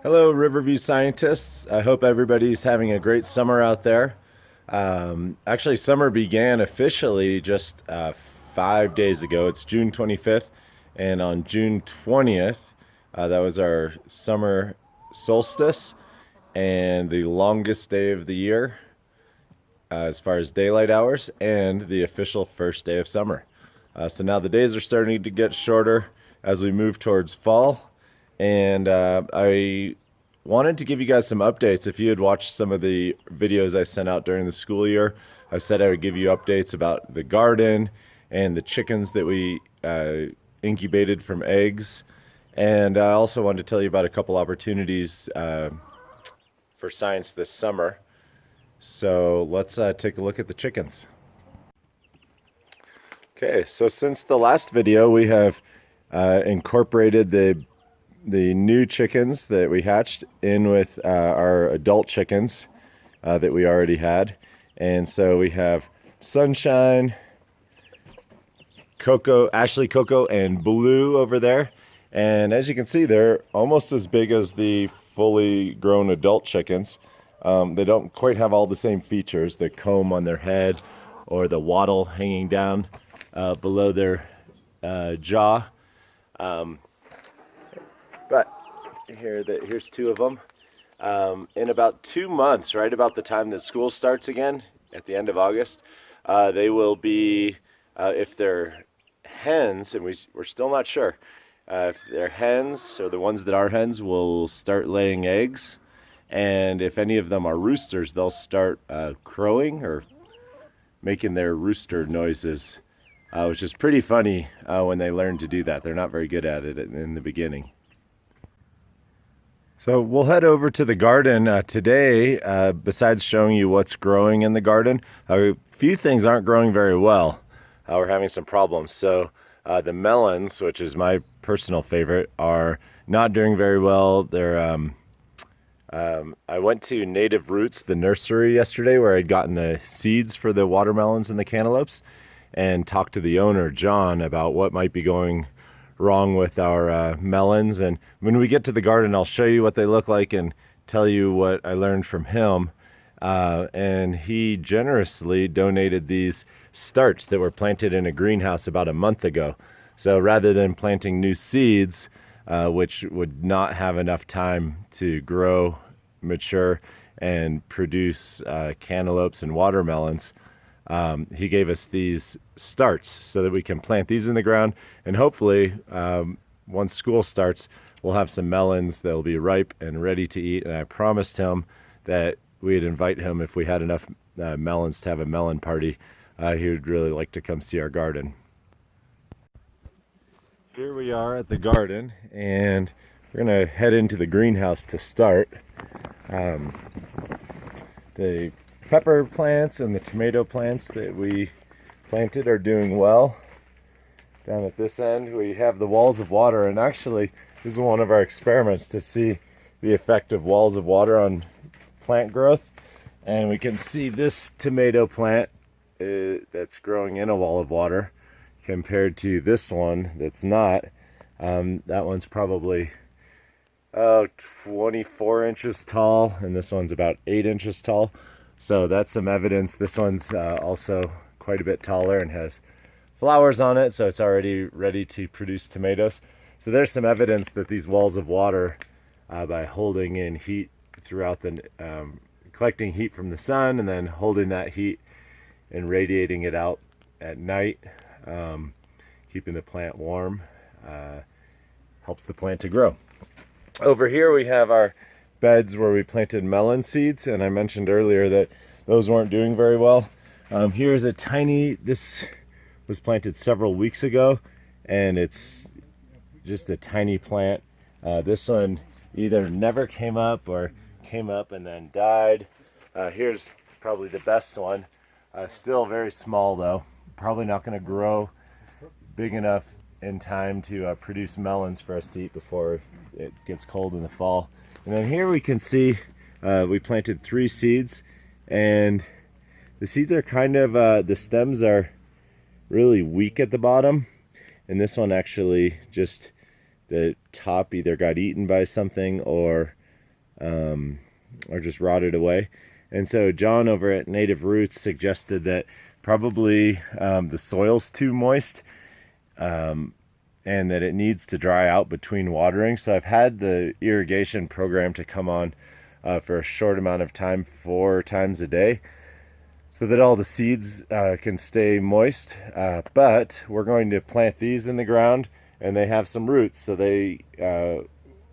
Hello, Riverview scientists. I hope everybody's having a great summer out there. Actually, summer began officially just 5 days ago. It's June 25th, and on June 20th, that was our summer solstice and the longest day of the year as far as daylight hours, and the official first day of summer. So now the days are starting to get shorter as we move towards fall. And I wanted to give you guys some updates. If you had watched some of the videos I sent out during the school year, I said I would give you updates about the garden and the chickens that we incubated from eggs. And I also wanted to tell you about a couple opportunities for science this summer. So let's take a look at the chickens. Okay, so since the last video, we have incorporated the new chickens that we hatched in with our adult chickens that we already had. And so we have Sunshine, Coco, Ashley, Coco, and Blue over there. And as you can see, they're almost as big as the fully grown adult chickens. They don't quite have all the same features, the comb on their head or the wattle hanging down below their jaw. But here's two of them. In about 2 months, right about the time that school starts again, at the end of August, they will be, if they're hens, and we're still not sure, if they're hens, or the ones that are hens, will start laying eggs. And if any of them are roosters, they'll start crowing or making their rooster noises, which is pretty funny when they learn to do that. They're not very good at it in the beginning. So we'll head over to the garden today. Besides showing you what's growing in the garden, a few things aren't growing very well. We're having some problems. So the melons, which is my personal favorite, are not doing very well. I went to Native Roots, the nursery, yesterday, where I'd gotten the seeds for the watermelons and the cantaloupes, and talked to the owner, John, about what might be going wrong with our melons. And when we get to the garden, I'll show you what they look like and tell you what I learned from him. And he generously donated these starts that were planted in a greenhouse about a month ago. So rather than planting new seeds, which would not have enough time to grow, mature, and produce cantaloupes and watermelons, he gave us these starts so that we can plant these in the ground, and hopefully once school starts, we'll have some melons that'll be ripe and ready to eat. And I promised him that we'd invite him if we had enough melons to have a melon party. He would really like to come see our garden. Here we are at the garden, and we're gonna head into the greenhouse to start. The pepper plants and the tomato plants that we planted are doing well. Down at this end, we have the walls of water, and actually, this is one of our experiments to see the effect of walls of water on plant growth. And we can see this tomato plant that's growing in a wall of water compared to this one that's not. That one's probably 24 inches tall, and this one's about 8 inches tall. So that's some evidence. This one's also quite a bit taller and has flowers on it, so it's already ready to produce tomatoes. So there's some evidence that these walls of water, by holding in heat throughout the, collecting heat from the sun and then holding that heat and radiating it out at night, keeping the plant warm, helps the plant to grow. Over here we have our beds where we planted melon seeds, and I mentioned earlier that those weren't doing very well. Here's a tiny, this was planted several weeks ago, and it's just a tiny plant. This one either never came up or came up and then died. Here's probably the best one. Still very small though, probably not going to grow big enough in time to produce melons for us to eat before it gets cold in the fall. And then here we can see we planted 3 seeds, and the seeds are kind of, the stems are really weak at the bottom, and this one actually just, the top either got eaten by something or or just rotted away. And so John over at Native Roots suggested that probably the soil's too moist, and that it needs to dry out between watering. So I've had the irrigation program to come on for a short amount of time, 4 times a day, so that all the seeds can stay moist. But we're going to plant these in the ground, and they have some roots, so they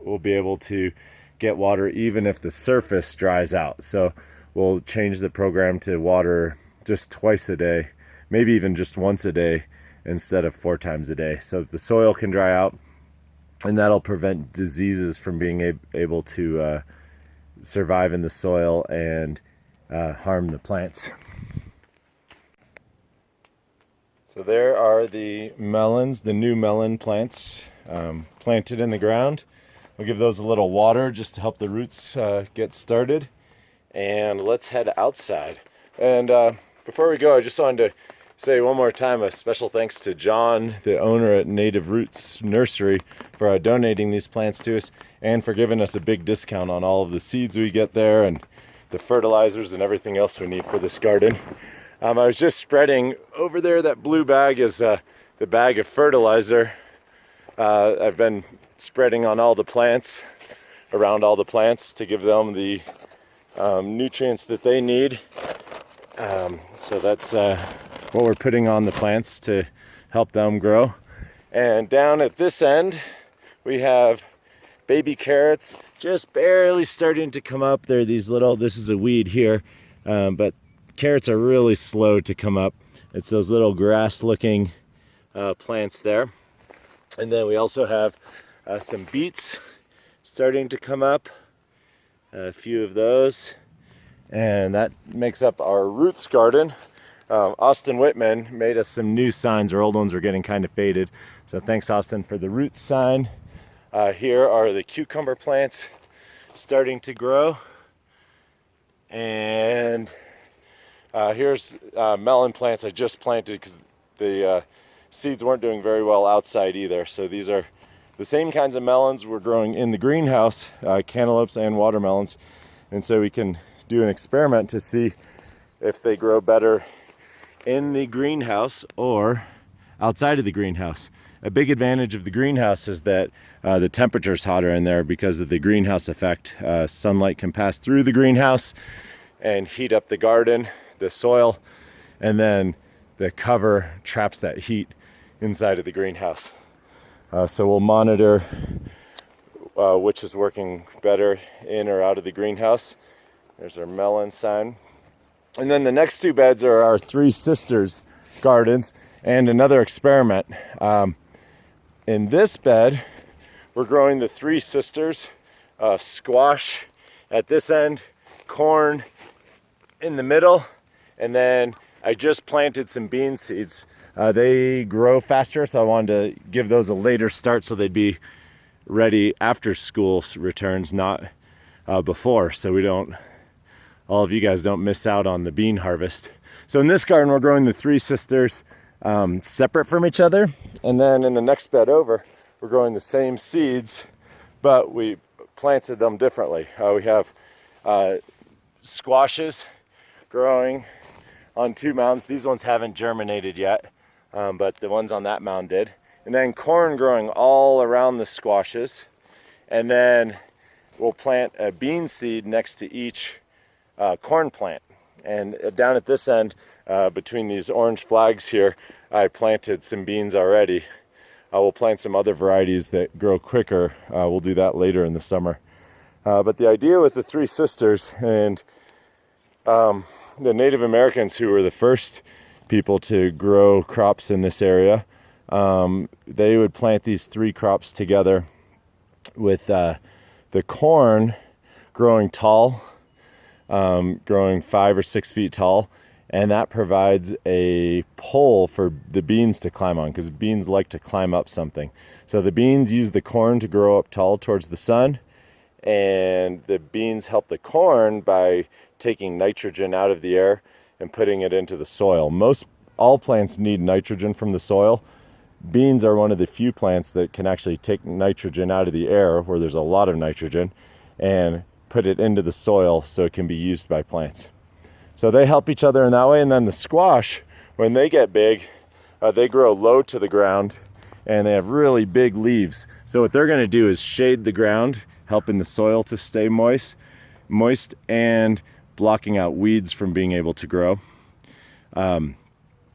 will be able to get water even if the surface dries out. So we'll change the program to water just twice a day, maybe even just once a day instead of 4 times a day, so the soil can dry out, and that'll prevent diseases from being able to survive in the soil and harm the plants. So there are the melons, the new melon plants planted in the ground. We'll give those a little water just to help the roots get started. And let's head outside. And before we go, I just wanted to say one more time a special thanks to John, the owner at Native Roots Nursery, for donating these plants to us and for giving us a big discount on all of the seeds we get there and the fertilizers and everything else we need for this garden. I was just spreading over there. That blue bag is the bag of fertilizer. I've been spreading on all the plants, around all the plants, to give them the nutrients that they need. So that's what we're putting on the plants to help them grow. And down at this end, we have baby carrots just barely starting to come up. They're these little, this is a weed here, but carrots are really slow to come up. It's those little grass looking plants there. And then we also have some beets starting to come up, a few of those, and that makes up our roots garden. Austin Whitman made us some new signs. Our old ones were getting kind of faded, so thanks Austin for the roots sign. Here are the cucumber plants starting to grow, and here's melon plants I just planted because the seeds weren't doing very well outside either. So these are the same kinds of melons we're growing in the greenhouse, cantaloupes and watermelons, and so we can do an experiment to see if they grow better in the greenhouse or outside of the greenhouse. A big advantage of the greenhouse is that the temperature is hotter in there because of the greenhouse effect. Sunlight can pass through the greenhouse and heat up the garden, the soil, and then the cover traps that heat inside of the greenhouse. So we'll monitor which is working better in or out of the greenhouse. There's our melon sign. And then the next 2 beds are our 3 sisters gardens and another experiment. In this bed, we're growing the 3 sisters, squash at this end, corn in the middle, and then I just planted some bean seeds. They grow faster, so I wanted to give those a later start so they'd be ready after school returns, not before, so we don't, all of you guys don't miss out on the bean harvest. So in this garden, we're growing the 3 sisters separate from each other, and then in the next bed over, we're growing the same seeds, but we planted them differently. We have squashes growing on 2 mounds. These ones haven't germinated yet, but the ones on that mound did. And then corn growing all around the squashes. And then we'll plant a bean seed next to each corn plant. And down at this end, between these orange flags here, I planted some beans already. We'll plant some other varieties that grow quicker. We'll do that later in the summer. But the idea with the 3 sisters and the Native Americans, who were the first people to grow crops in this area, they would plant these 3 crops together with the corn growing tall, growing 5 or 6 feet tall, and that provides a pole for the beans to climb on, because beans like to climb up something. So the beans use the corn to grow up tall towards the sun, and the beans help the corn by taking nitrogen out of the air and putting it into the soil. All plants need nitrogen from the soil. Beans are one of the few plants that can actually take nitrogen out of the air, where there's a lot of nitrogen, and put it into the soil so it can be used by plants. So they help each other in that way. And then the squash, when they get big, they grow low to the ground and they have really big leaves. So what they're going to do is shade the ground, helping the soil to stay moist and blocking out weeds from being able to grow. And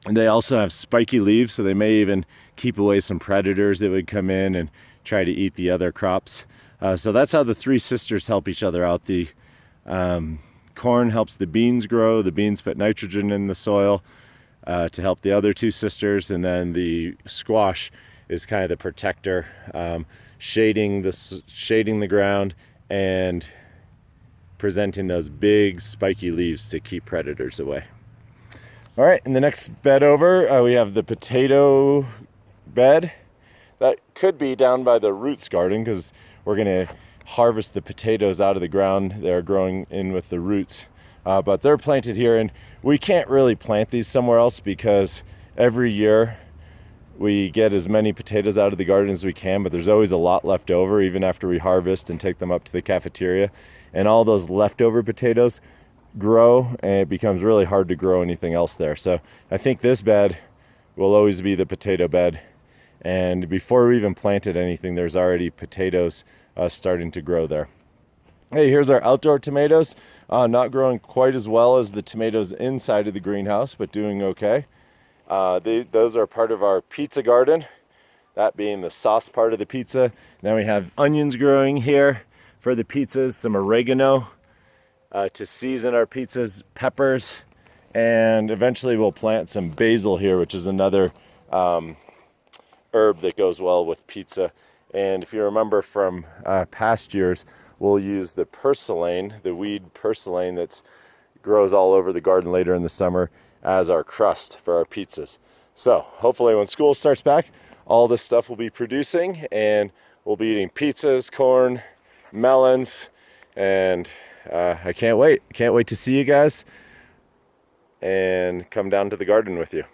they also have spiky leaves, so they may even keep away some predators that would come in and try to eat the other crops. So that's how the three sisters help each other out. The corn helps the beans grow. The beans put nitrogen in the soil to help the other two sisters, and then the squash is kind of the protector, shading the ground and presenting those big spiky leaves to keep predators away. All right, in the next bed over, we have the potato bed. That could be down by the roots garden because we're gonna harvest the potatoes out of the ground. They're growing in with the roots, but they're planted here, and we can't really plant these somewhere else because every year we get as many potatoes out of the garden as we can, but there's always a lot left over even after we harvest and take them up to the cafeteria. And all those leftover potatoes grow, and it becomes really hard to grow anything else there. So I think this bed will always be the potato bed. And before we even planted anything, there's already potatoes starting to grow there. Hey, here's our outdoor tomatoes. Not growing quite as well as the tomatoes inside of the greenhouse, but doing okay. Those are part of our pizza garden, that being the sauce part of the pizza. Now we have onions growing here for the pizzas, some oregano to season our pizzas, peppers, and eventually we'll plant some basil here, which is another herb that goes well with pizza. And if you remember from past years, we'll use the purslane, the weed purslane that grows all over the garden later in the summer, as our crust for our pizzas. So hopefully when school starts back, all this stuff will be producing and we'll be eating pizzas, corn, melons, and I can't wait to see you guys and come down to the garden with you.